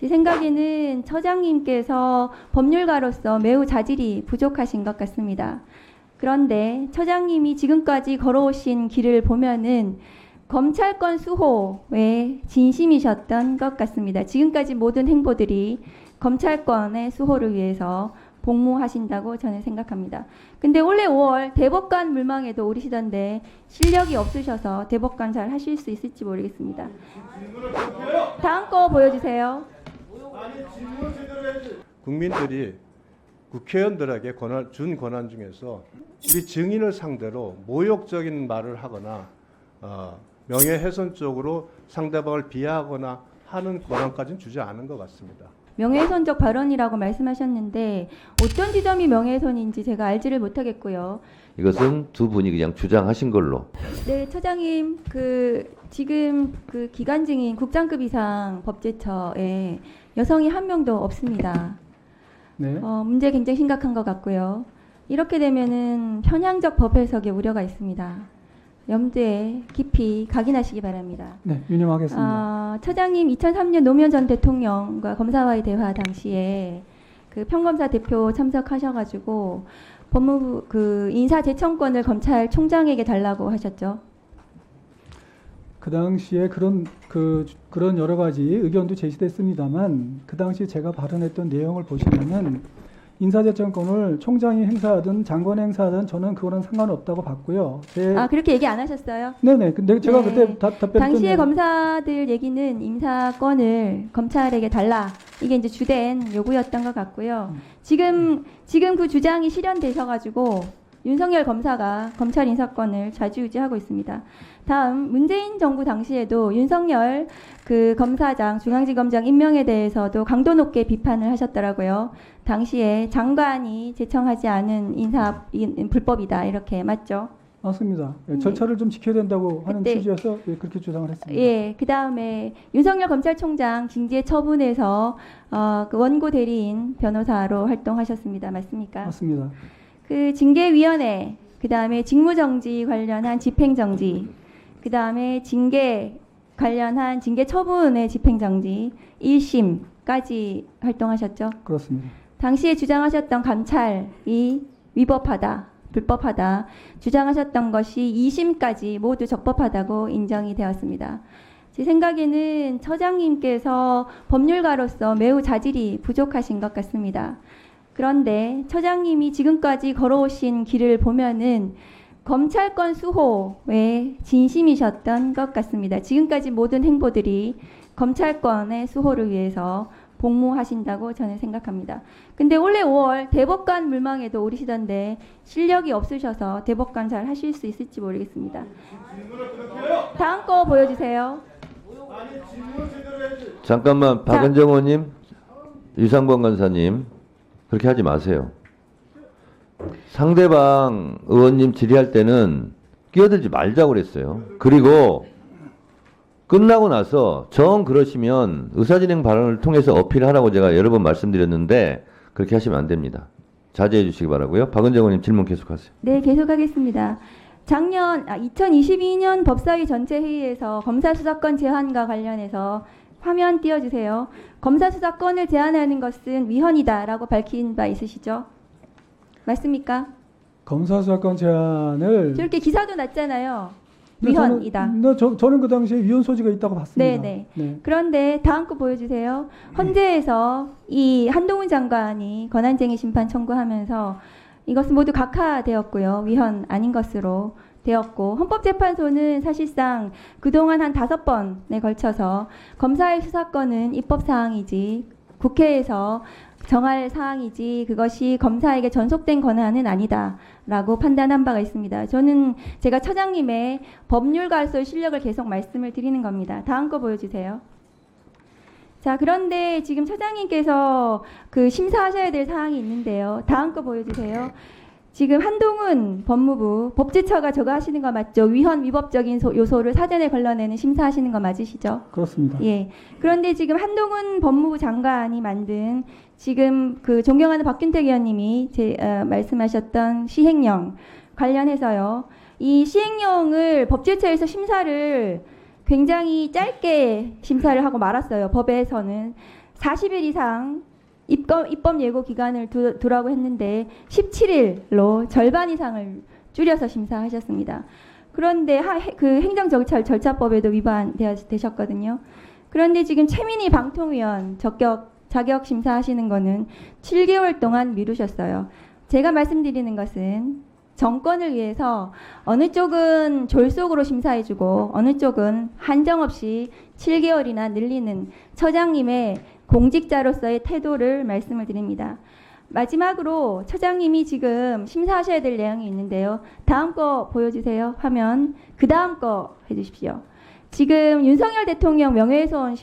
제 생각에는 처장님께서 법률가로서 매우 자질이 부족하신 것 같습니다. 그런데 처장님이 지금까지 걸어오신 길을 보면은 검찰권 수호에 진심이셨던 것 같습니다. 지금까지 모든 행보들이 검찰권의 수호를 위해서 복무하신다고 저는 생각합니다. 근데 올해 5월 대법관 물망에도 오르시던데 실력이 없으셔서 대법관 잘 하실 수 있을지 모르겠습니다. 다음 거 보여주세요. 국민들이 국회의원들에게 준 권한 중에서 우리 증인을 상대로 모욕적인 말을 하거나 명예훼손적으로 상대방을 비하하거나 하는 권한까지는 주지 않은 것 같습니다. 명예훼손적 발언이라고 말씀하셨는데 어떤 지점이 명예훼손인지 제가 알지를 못하겠고요. 이것은 두 분이 그냥 주장하신 걸로. 네, 처장님, 지금 기관 증인 국장급 이상 법제처에 여성이 한 명도 없습니다. 네. 문제 굉장히 심각한 것 같고요. 이렇게 되면은 편향적 법 해석의 우려가 있습니다. 염두에 깊이 각인하시기 바랍니다. 네, 유념하겠습니다. 처장님 2003년 노무현 전 대통령과 검사와의 대화 당시에 그 평검사 대표 참석하셔가지고 법무부 인사제청권을 검찰총장에게 달라고 하셨죠. 그 당시에 그런 여러 가지 의견도 제시됐습니다만 그 당시 제가 발언했던 내용을 보시면은 인사제청권을 총장이 행사하든 장관이 행사하든 저는 그거는 상관없다고 봤고요. 그렇게 얘기 안 하셨어요? 네네. 근데 제가 네. 그때 답변했던 당시의 검사들 얘기는 인사권을 검찰에게 달라. 이게 이제 주된 요구였던 것 같고요. 지금 그 주장이 실현되셔가지고 윤석열 검사가 검찰 인사권을 좌지우지하고 있습니다. 다음 문재인 정부 당시에도 윤석열 검사장 중앙지검장 임명에 대해서도 강도 높게 비판을 하셨더라고요. 당시에 장관이 제청하지 않은 불법이다 이렇게 맞죠? 맞습니다. 네. 절차를 좀 지켜야 된다고 하는 네. 취지여서 그렇게 주장을 했습니다. 예, 그 다음에 윤석열 검찰총장 징계 처분에서 원고 대리인 변호사로 활동하셨습니다. 맞습니까? 맞습니다. 징계위원회, 그 다음에 직무정지 관련한 집행정지, 그 다음에 징계 관련한 징계 처분의 집행정지 1심까지 활동하셨죠. 그렇습니다. 당시에 주장하셨던 감찰이 위법하다, 불법하다 주장하셨던 것이 2심까지 모두 적법하다고 인정이 되었습니다. 제 생각에는 처장님께서 법률가로서 매우 자질이 부족하신 것 같습니다. 그런데 처장님이 지금까지 걸어오신 길을 보면은 검찰권 수호에 진심이셨던 것 같습니다. 지금까지 모든 행보들이 검찰권의 수호를 위해서 복무하신다고 저는 생각합니다. 근데 올해 5월 대법관 물망에도 오르시던데 실력이 없으셔서 대법관 잘 하실 수 있을지 모르겠습니다. 다음 거 보여주세요. 잠깐만, 박은정 의원님, 유상범 간사님, 그렇게 하지 마세요. 상대방 의원님 질의할 때는 끼어들지 말자고 그랬어요. 그리고 끝나고 나서 정 그러시면 의사진행 발언을 통해서 어필하라고 제가 여러 번 말씀드렸는데 그렇게 하시면 안 됩니다. 자제해 주시기 바라고요. 박은정 의원님 질문 계속하세요. 네, 계속하겠습니다. 2022년 법사위 전체 회의에서 검사 수사권 제한과 관련해서 화면 띄워주세요. 검사 수사권을 제한하는 것은 위헌이다라고 밝힌 바 있으시죠? 맞습니까? 검사 수사권 제한을 저렇게 기사도 났잖아요. 네, 위헌이다. 저는 그 당시에 위헌 소지가 있다고 봤습니다. 네네. 네. 그런데 다음 거 보여주세요. 헌재에서 이 한동훈 장관이 권한쟁의 심판 청구하면서 이것은 모두 각하되었고요. 위헌 아닌 것으로 되었고 헌법재판소는 사실상 그동안 한 5번에 걸쳐서 검사의 수사권은 입법사항이지 국회에서 정할 사항이지 그것이 검사에게 전속된 권한은 아니다라고 판단한 바가 있습니다. 저는 제가 처장님의 법률가로서의 실력을 계속 말씀을 드리는 겁니다. 다음 거 보여주세요. 자, 그런데 지금 처장님께서 심사하셔야 될 사항이 있는데요. 다음 거 보여주세요. 지금 한동훈 법무부 법제처가 저거 하시는 거 맞죠? 위헌 위법적인 요소를 사전에 걸러내는 심사하시는 거 맞으시죠? 그렇습니다. 예. 그런데 지금 한동훈 법무부 장관이 만든 지금 존경하는 박균택 의원님이 말씀하셨던 시행령 관련해서요. 이 시행령을 법제처에서 심사를 굉장히 짧게 심사를 하고 말았어요. 법에서는 40일 이상 입법 예고 기간을 두라고 했는데 17일로 절반 이상을 줄여서 심사하셨습니다. 그런데 그 행정절차법에도 위반되셨거든요. 그런데 지금 최민희 방통위원 자격 심사하시는 거는 7개월 동안 미루셨어요. 제가 말씀드리는 것은 정권을 위해서 어느 쪽은 졸속으로 심사해주고 어느 쪽은 한정없이 7개월이나 늘리는 처장님의 공직자로서의 태도를 말씀을 드립니다. 마지막으로 처장님이 지금 심사하셔야 될 내용이 있는데요. 다음 거 보여주세요. 화면. 그 다음 거 해주십시오. 지금 윤석열 대통령 명예훼손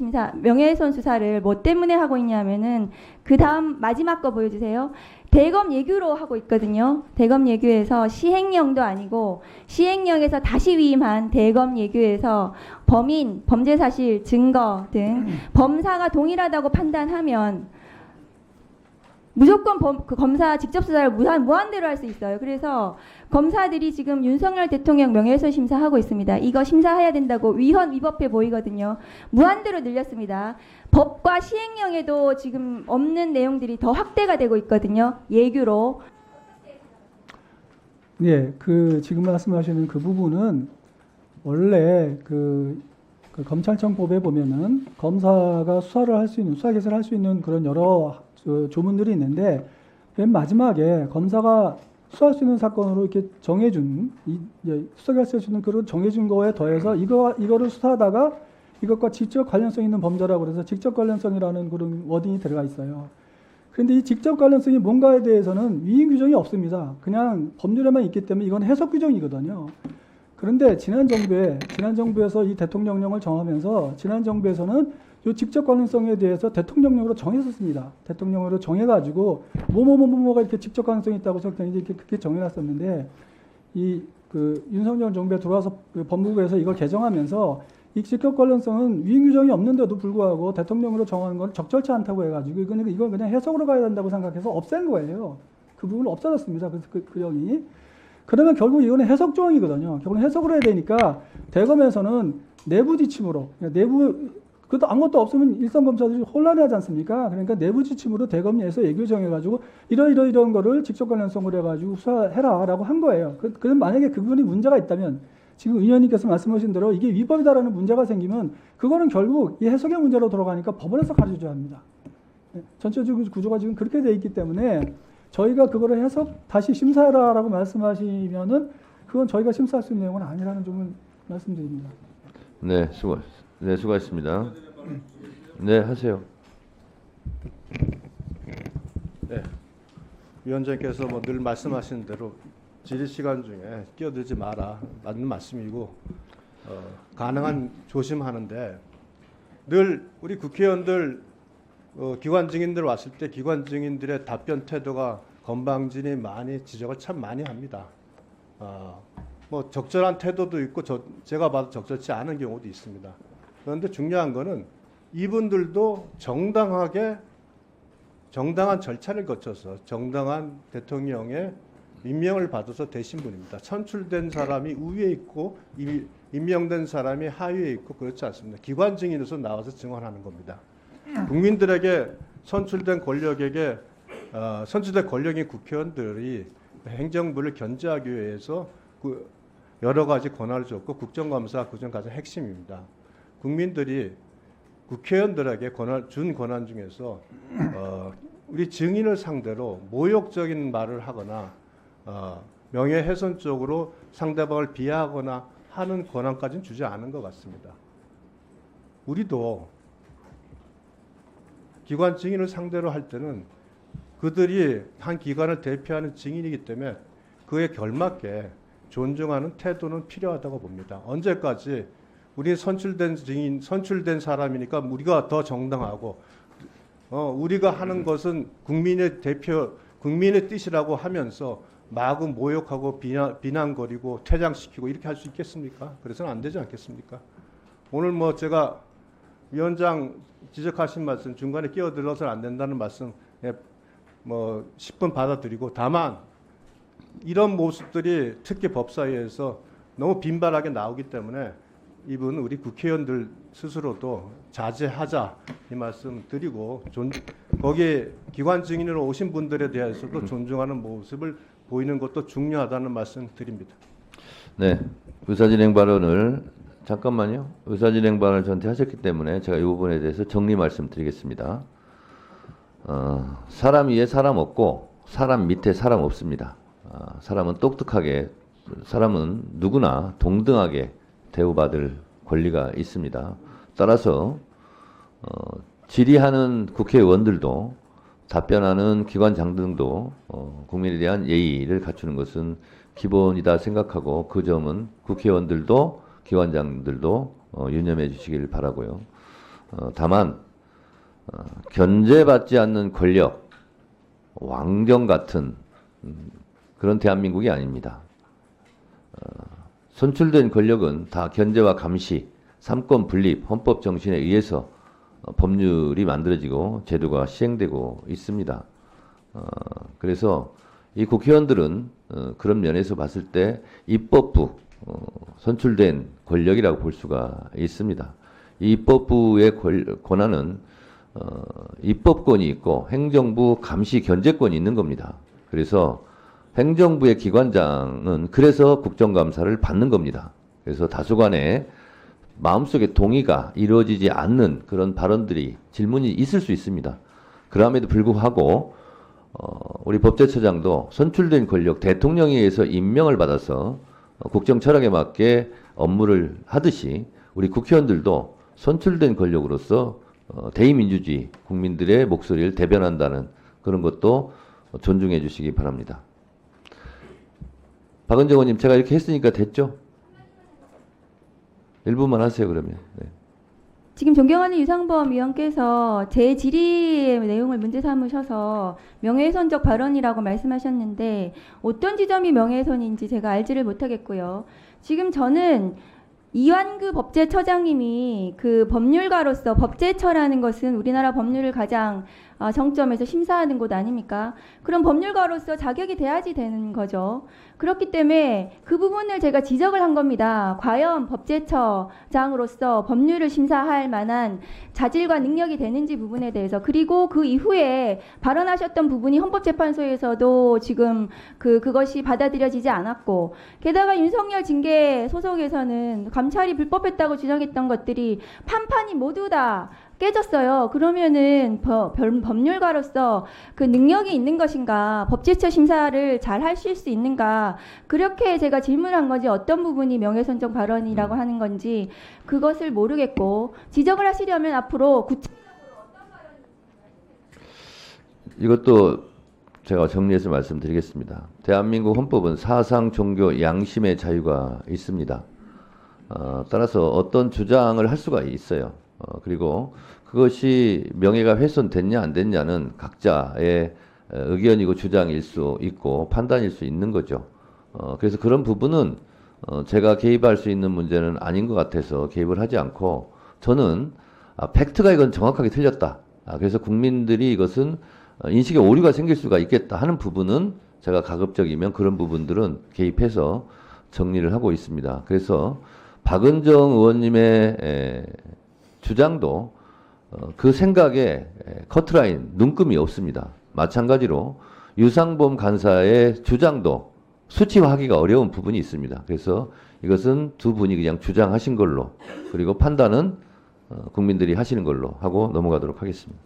수사를 뭐 때문에 하고 있냐면은 그 다음 마지막 거 보여주세요. 대검 예규로 하고 있거든요. 대검 예규에서 시행령도 아니고 시행령에서 다시 위임한 대검 예규에서 범인, 범죄 사실, 증거 등 범사가 동일하다고 판단하면 무조건 그 검사 직접 수사를 무한대로 할 수 있어요. 그래서 검사들이 지금 윤석열 대통령 명예훼손 심사하고 있습니다. 이거 심사해야 된다고 위법해 보이거든요. 무한대로 늘렸습니다. 법과 시행령에도 지금 없는 내용들이 더 확대가 되고 있거든요. 예규로. 예, 그 지금 말씀하시는 그 부분은 원래 그 검찰청법에 보면은 검사가 수사를 할 수 있는 수사 개설을 할 수 있는 그런 여러 조문들이 있는데 맨 마지막에 검사가 수사할 수 있는 사건으로 이렇게 정해준 수사 개설할 수 있는 그런 정해준 거에 더해서 이거를 수사하다가 이것과 직접 관련성 있는 범죄라고 그래서 직접 관련성이라는 그런 워딩이 들어가 있어요. 그런데 이 직접 관련성이 뭔가에 대해서는 위임 규정이 없습니다. 그냥 법률에만 있기 때문에 이건 해석 규정이거든요. 그런데 지난 정부에서 이 대통령령을 정하면서 지난 정부에서는 이 직접 관련성에 대해서 대통령령으로 정했었습니다. 대통령령으로 정해가지고 뭐가 이렇게 직접 관련성이 있다고 이제 그렇게 정해놨었는데 그 윤석열 정부에 들어와서 그 법무부에서 이걸 개정하면서 이 직접 관련성은 위임 규정이 없는데도 불구하고 대통령으로 정하는 건 적절치 않다고 해가지고 이건 그냥 해석으로 가야 된다고 생각해서 없앤 거예요. 그 부분은 없어졌습니다. 그래서 그 규정이. 그러면 결국 이거는 해석 조항이거든요. 결국 해석을 해야 되니까 대검에서는 내부 지침으로 그것도 아무것도 없으면 일선 검사들이 혼란해하지 않습니까? 그러니까 내부 지침으로 대검에서 예규 정해가지고 이런 거를 직접 관련성으로 해가지고 수사해라라고 한 거예요. 그럼 만약에 그 부분이 문제가 있다면 지금 의원님께서 말씀하신 대로 이게 위법이다라는 문제가 생기면 그거는 결국 이 해석의 문제로 돌아가니까 법원에서 가르쳐줘야 합니다. 전체적인 구조가 지금 그렇게 돼 있기 때문에 저희가 그거를 해석 다시 심사해라라고 말씀하시면은 그건 저희가 심사할 수 있는 내용은 아니라는 점을 말씀드립니다. 네, 수고하셨습니다. 네, 하세요. 네. 위원장께서 뭐 늘 말씀하시는 대로 질의 시간 중에 끼어들지 마라. 맞는 말씀이고 가능한 조심하는데 늘 우리 국회의원들 기관 증인들 왔을 때 기관 증인들의 답변 태도가 건방지니 많이 지적을 참 많이 합니다. 뭐 적절한 태도도 있고 제가 봐도 적절치 않은 경우도 있습니다. 그런데 중요한 거는 이분들도 정당한 절차를 거쳐서 정당한 대통령의 임명을 받아서 되신 분입니다. 선출된 사람이 우위에 있고 임명된 사람이 하위에 있고 그렇지 않습니다. 기관 증인으로서 나와서 증언하는 겁니다. 국민들에게 선출된 권력인 국회의원들이 행정부를 견제하기 위해서 여러 가지 권한을 줬고 국정감사가 그중 가장 핵심입니다. 국민들이 국회의원들에게 준 권한 중에서 우리 증인을 상대로 모욕적인 말을 하거나 명예훼손 쪽으로 상대방을 비하하거나 하는 권한까지는 주지 않은 것 같습니다. 우리도 기관 증인을 상대로 할 때는 그들이 한 기관을 대표하는 증인이기 때문에 그에 걸맞게 존중하는 태도는 필요하다고 봅니다. 언제까지 우리 선출된 사람이니까 우리가 더 정당하고 우리가 하는 것은 국민의 뜻이라고 하면서 마구 모욕하고 비난거리고 퇴장시키고 이렇게 할 수 있겠습니까? 그래서는 안 되지 않겠습니까? 오늘 뭐 제가 위원장 지적하신 말씀 중간에 끼어들어서는 안 된다는 말씀 뭐 10분 받아들이고 다만 이런 모습들이 특히 법사위에서 너무 빈발하게 나오기 때문에 이분 우리 국회의원들 스스로도 자제하자 이 말씀 드리고 거기에 기관 증인으로 오신 분들에 대해서도 존중하는 모습을 보이는 것도 중요하다는 말씀 드립니다. 네, 의사진행 발언을 잠깐만요. 의사진행 발언을 저한테 하셨기 때문에 제가 이 부분에 대해서 정리 말씀드리겠습니다. 사람 위에 사람 없고 사람 밑에 사람 없습니다. 사람은 똑똑하게, 사람은 누구나 동등하게 대우받을 권리가 있습니다. 따라서 질의하는 국회의원들도 답변하는 기관장 등도 국민에 대한 예의를 갖추는 것은 기본이다 생각하고 그 점은 국회의원들도 기관장들도 유념해 주시길 바라고요. 다만 견제받지 않는 권력, 왕정 같은 그런 대한민국이 아닙니다. 선출된 권력은 다 견제와 감시, 삼권 분립, 헌법 정신에 의해서 법률이 만들어지고 제도가 시행되고 있습니다. 그래서 이 국회의원들은 그런 면에서 봤을 때 입법부, 선출된 권력이라고 볼 수가 있습니다. 이 입법부의 권한은 입법권이 있고 행정부 감시 견제권이 있는 겁니다. 그래서 행정부의 기관장은 그래서 국정감사를 받는 겁니다. 그래서 다수간의 마음속에 동의가 이루어지지 않는 그런 발언들이, 질문이 있을 수 있습니다. 그럼에도 불구하고 우리 법제처장도 선출된 권력, 대통령에 의해서 임명을 받아서 국정 철학에 맞게 업무를 하듯이 우리 국회의원들도 선출된 권력으로서 대의민주주의, 국민들의 목소리를 대변한다는 그런 것도 존중해 주시기 바랍니다. 박은정 의원님, 제가 이렇게 했으니까 됐죠? 1분만 하세요, 그러면. 네. 지금 존경하는 유상범 의원께서 제 질의의 내용을 문제 삼으셔서 명예훼손적 발언이라고 말씀하셨는데 어떤 지점이 명예훼손인지 제가 알지를 못하겠고요. 지금 저는 이완구 법제처장님이 그 법률가로서, 법제처라는 것은 우리나라 법률을 가장 정점에서 심사하는 곳 아닙니까? 그럼 법률가로서 자격이 돼야지 되는 거죠. 그렇기 때문에 그 부분을 제가 지적을 한 겁니다. 과연 법제처장으로서 법률을 심사할 만한 자질과 능력이 되는지 부분에 대해서. 그리고 그 이후에 발언하셨던 부분이 헌법재판소에서도 지금 그것이 받아들여지지 않았고, 게다가 윤석열 징계 소속에서는 감찰이 불법했다고 주장했던 것들이 판판이 모두 다 깨졌어요. 그러면은 법률가로서 그 능력이 있는 것인가, 법제처 심사를 잘 하실 수 있는가, 그렇게 제가 질문한 거지 어떤 부분이 명예훼손적 발언이라고 하는 건지 그것을 모르겠고, 지적을 하시려면 앞으로 이것도 제가 정리해서 말씀드리겠습니다. 대한민국 헌법은 사상, 종교, 양심의 자유가 있습니다. 따라서 어떤 주장을 할 수가 있어요. 그리고 그것이 명예가 훼손됐냐 안 됐냐는 각자의 의견이고 주장일 수 있고 판단일 수 있는 거죠. 그래서 그런 부분은 제가 개입할 수 있는 문제는 아닌 것 같아서 개입을 하지 않고, 저는 팩트가 이건 정확하게 틀렸다. 그래서 국민들이 이것은 인식에 오류가 생길 수가 있겠다 하는 부분은 제가 가급적이면 그런 부분들은 개입해서 정리를 하고 있습니다. 그래서 박은정 의원님의 주장도 그 생각에 커트라인, 눈금이 없습니다. 마찬가지로 유상범 간사의 주장도 수치화하기가 어려운 부분이 있습니다. 그래서 이것은 두 분이 그냥 주장하신 걸로, 그리고 판단은 국민들이 하시는 걸로 하고 넘어가도록 하겠습니다.